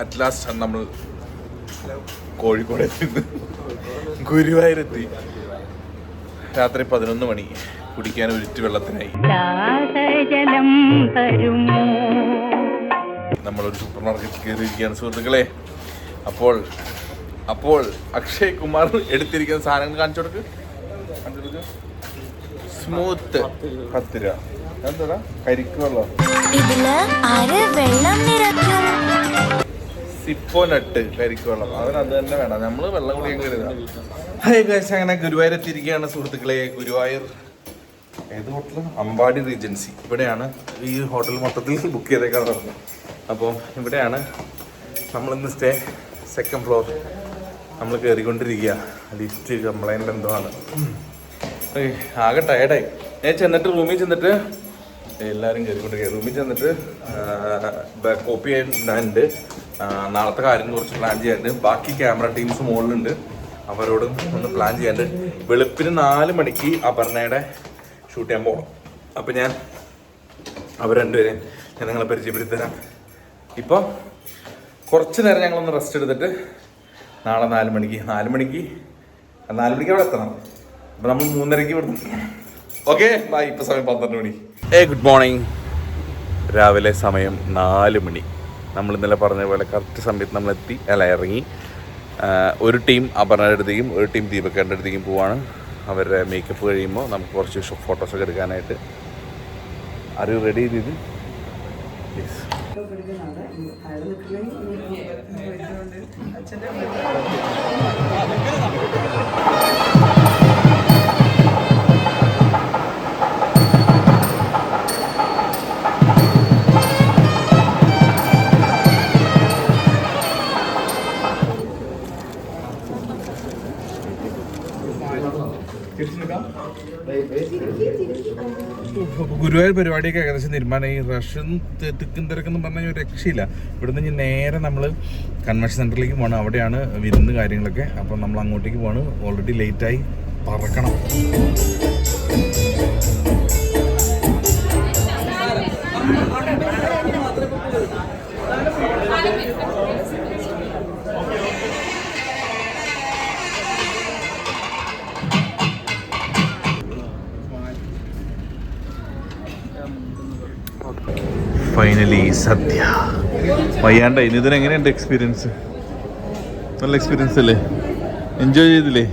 At last നമ്മൾ കോഴിക്കോട് ഗുരുവായൂരെത്തി. രാത്രി 11 മണി. കുടിക്കാൻ ഒരിറ്റ് വെള്ളത്തിനായി നമ്മളൊരു സൂപ്പർ മാർക്കറ്റിൽ കയറിയിരിക്കുകയാണ് സുഹൃത്തുക്കളെ. അപ്പോൾ അക്ഷയ് കുമാർ എടുത്തിരിക്കുന്ന സാധനങ്ങൾ കാണിച്ചു കൊടുക്ക്. സ്മൂത്ത് 10 രൂപ. എന്താ കരിക്കുവല്ലോ, സിപ്പോ നട്ട് കരിക്കുവെള്ളം. അത് തന്നെ വേണം. നമ്മൾ വെള്ളം കുടിക്കാൻ കരുതാം. അങ്ങനെ ഗുരുവായൂർ എത്തിയിരിക്കുകയാണ് സുഹൃത്തുക്കളെ. ഗുരുവായൂർ ഏത് ഹോട്ടൽ? അമ്പാടി റീജൻസി. ഇവിടെയാണ് ഈ ഹോട്ടൽ മൊത്തത്തിൽ ബുക്ക് ചെയ്തേക്കാൻ പറഞ്ഞു. അപ്പോൾ ഇവിടെയാണ് നമ്മളിന്ന് സ്റ്റേ. 2nd ഫ്ലോർ നമ്മൾ കയറിക്കൊണ്ടിരിക്കുക. ലിഫ്റ്റ് കംപ്ലൈൻറ്റ് എന്തോ ആണ്. ആകെ ടയർഡായി. ഞാൻ ചെന്നിട്ട് റൂമിൽ ചെന്നിട്ട് എല്ലാവരും കയറിക്കൊണ്ടിരിക്കുക. റൂമിൽ ചെന്നിട്ട് കോപ്പി ചെയ്യാനുണ്ട്. നാളത്തെ കാര്യം കുറച്ച് പ്ലാൻ ചെയ്യാനുണ്ട്. ബാക്കി ക്യാമറ ടീംസ് മുകളിലുണ്ട്. അവരോടും ഒന്ന് പ്ലാൻ ചെയ്യാനുണ്ട്. വെളുപ്പിന് 4 മണിക്ക് അപർണയുടെ ഷൂട്ട് ചെയ്യാൻ പോകണം. അപ്പം ഞാൻ അവർ രണ്ടുപേരെയും ഞാൻ നിങ്ങളെ പരിചയപ്പെടുത്തി തരാം. ഇപ്പോൾ കുറച്ച് നേരം ഞങ്ങളൊന്ന് റെസ്റ്റ് എടുത്തിട്ട് നാളെ 4 മണിക്ക് അവിടെ എത്തണം. അപ്പം നമ്മൾ 3:30 ഇവിടെ. Okay bye. ഇപ്പോൾ സമയം 12 മണി. Good morning. രാവിലെ സമയം 4 മണി. നമ്മൾ ഇന്നലെ പറഞ്ഞ പോലെ കറക്റ്റ് സമയത്ത് നമ്മൾ ഇറങ്ങി. ഒരു ടീം അപർണയുടെ അടുത്തേക്കും ഒരു ടീം ദീപക്കേൻ്റെ അടുത്തേക്കും പോവാണ്. അവരുടെ മേക്കപ്പ് കഴിയുമ്പോൾ നമുക്ക് കുറച്ച് ഫോട്ടോസൊക്കെ എടുക്കാനായിട്ട്. ആർ യു റെഡി ചെയ്ത്? യെസ്. ഗുരുവായൂർ പരിപാടിയൊക്കെ ഏകദേശം തീരുമാനമായി. റഷ്യൻ തിക്കും തിരക്കെന്ന് പറഞ്ഞാൽ ഒരു രക്ഷയില്ല. ഇവിടുന്ന് ഇനി നേരെ നമ്മൾ കൺവെൻഷൻ സെൻറ്ററിലേക്ക് പോകണം. അവിടെയാണ് വിരുന്ന് കാര്യങ്ങളൊക്കെ. അപ്പം നമ്മൾ അങ്ങോട്ടേക്ക് പോകണം. ഓൾറെഡി ലേറ്റായി. പറക്കണം. ഫൈനലി സദ്യ. വയ്യാണ്ട. ഇതിനെങ്ങനെയുണ്ട് എക്സ്പീരിയൻസ്? നല്ല എക്സ്പീരിയൻസ് അല്ലേ? എൻജോയ് ചെയ്തില്ലേ?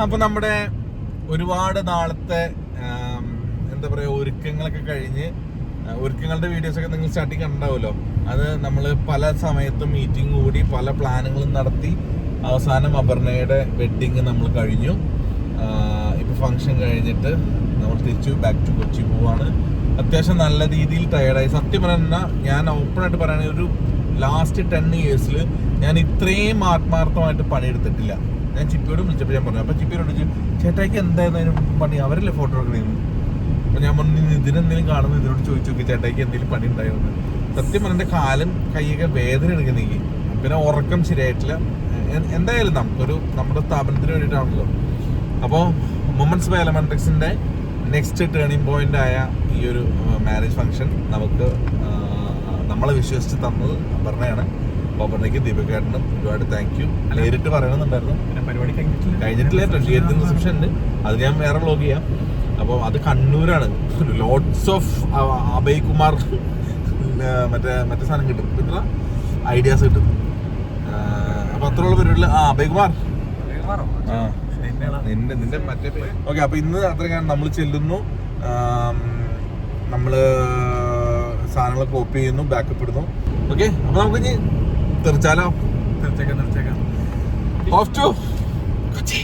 അപ്പൊ നമ്മുടെ ഒരുപാട് നാളത്തെ എന്താ പറയുക ഒരുക്കങ്ങളൊക്കെ കഴിഞ്ഞ്, ഒരുക്കങ്ങളുടെ വീഡിയോസൊക്കെ നിങ്ങൾ സ്റ്റാർട്ടിങ് കണ്ടാവുമല്ലോ. അത് നമ്മൾ പല സമയത്തും മീറ്റിംഗ് കൂടി പല പ്ലാനുകളും നടത്തി അവസാനം അപർണയുടെ വെഡ്ഡിങ് നമ്മൾ കഴിഞ്ഞു. ഇപ്പോൾ ഫംഗ്ഷൻ കഴിഞ്ഞിട്ട് നമ്മൾ തിരിച്ചു ബാക്ക് ടു കൊച്ചി പോവാണ്. അത്യാവശ്യം നല്ല രീതിയിൽ ടയർഡായി. സത്യം പറഞ്ഞാൽ ഞാൻ ഓപ്പണായിട്ട് പറയുകയാണെങ്കിൽ ഒരു ലാസ്റ്റ് 10 ഇയേഴ്സിൽ ഞാൻ ഇത്രയും ആത്മാർത്ഥമായിട്ട് പണിയെടുത്തിട്ടില്ല. ഞാൻ ചിപ്പിയോട് വിളിച്ചപ്പോൾ ഞാൻ പറഞ്ഞു. അപ്പോൾ ചിപ്പിയോട് വിളിച്ചു, ചേട്ടായിക്ക് എന്തായിരുന്നു അതിന് പണി? അവരല്ലേ ഫോട്ടോ എടുക്കണേന്ന്. അപ്പോൾ ഞാൻ പറഞ്ഞു, ഇതിനെന്തെങ്കിലും കാണുന്നു, ഇതിനോട് ചോദിച്ചു നോക്കി ചേട്ടായിക്ക് എന്തെങ്കിലും പണി ഉണ്ടായിരുന്നു. സത്യം പറഞ്ഞ എൻ്റെ കാലും കൈയൊക്കെ വേദന എടുക്കുന്നേക്ക്. പിന്നെ ഉറക്കം ശരിയായിട്ടില്ല. എന്തായാലും നമ്മുടെ സ്ഥാപനത്തിന് വേണ്ടിയിട്ടാണല്ലോ. അപ്പോൾ മൊമെന്റ്സ് ബൈ എലമെൻട്രിക്സിൻ്റെ നെക്സ്റ്റ് ടേണിംഗ് പോയിന്റ് ആയ ഈ ഒരു മാരേജ് ഫംഗ്ഷൻ നമുക്ക് നമ്മളെ വിശ്വസിച്ച് തന്നത് അപർണയാണ്. അപ്പോൾ അപർണയ്ക്ക് ദീപക്കേട്ടനും ഒരുപാട് താങ്ക് യു. നേരിട്ട് പറയണമെന്നുണ്ടായിരുന്നു. പരിപാടി കഴിഞ്ഞിട്ടില്ല. റിസപ്ഷൻ ഉണ്ട്. അത് ഞാൻ വേറെ വ്ലോഗ് ചെയ്യാം. അപ്പോൾ അത് കണ്ണൂരാണ്. ലോട്ട്സ് ഓഫ് അഭയ് കുമാർ മറ്റേ സാധനം കിട്ടും. ഇത്ര ഐഡിയാസ് കിട്ടും. അപ്പോൾ അത്രയുള്ള പരിപാടിയിൽ അഭയ് കുമാർ നിന്റെ മറ്റേ. ഓക്കെ. അപ്പോൾ ഇന്ന് അത്രയാണ്. നമ്മൾ ചെല്ലുന്നു, നമ്മൾ സാധനങ്ങൾ കോപ്പി ചെയ്യുന്നു, ബാക്കപ്പ് ഇടുന്നു. ഓക്കെ. അപ്പോൾ നമുക്ക് ഇനി തീർച്ചയായും ഓഫ് ടു കൊച്ചി.